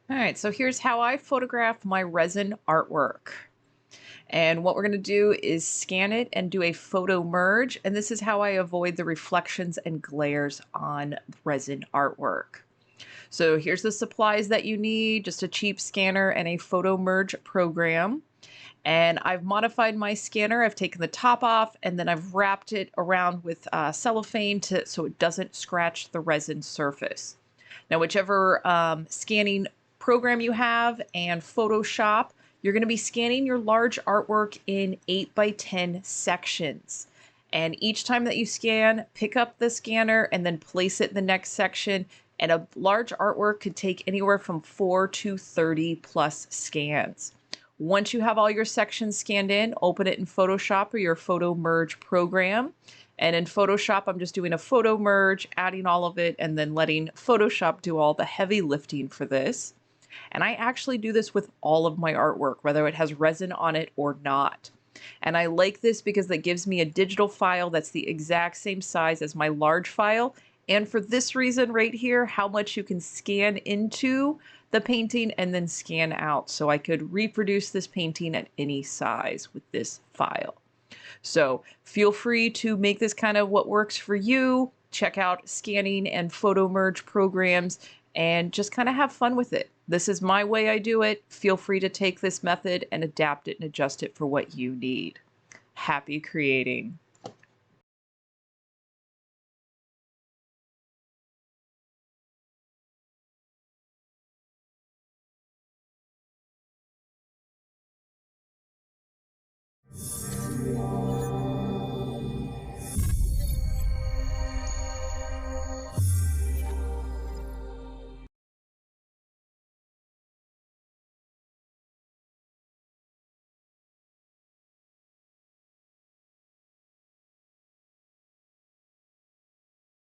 All right, so here's how I photograph my resin artwork. And what we're going to do is scan it and do a photo merge. And this is how I avoid the reflections and glares on resin artwork. So here's the supplies that you need, just a cheap scanner and a photo merge program. And I've modified my scanner. I've taken the top off and then I've wrapped it around with cellophane so it doesn't scratch the resin surface. Now, whichever scanning program you have and Photoshop, you're going to be scanning your large artwork in 8 by 10 sections. And each time that you scan, pick up the scanner and then place it in the next section. And a large artwork could take anywhere from 4 to 30 plus scans. Once you have all your sections scanned in, open it in Photoshop or your photo merge program. And in Photoshop, I'm just doing a photo merge, adding all of it, and then letting Photoshop do all the heavy lifting for this. And I actually do this with all of my artwork, whether it has resin on it or not. And I like this because that gives me a digital file that's the exact same size as my large file. And for this reason right here, how much you can scan into the painting and then scan out. So I could reproduce this painting at any size with this file. So feel free to make this kind of what works for you. Check out scanning and photo merge programs and just kind of have fun with it. This is my way I do it. Feel free to take this method and adapt it and adjust it for what you need. Happy creating.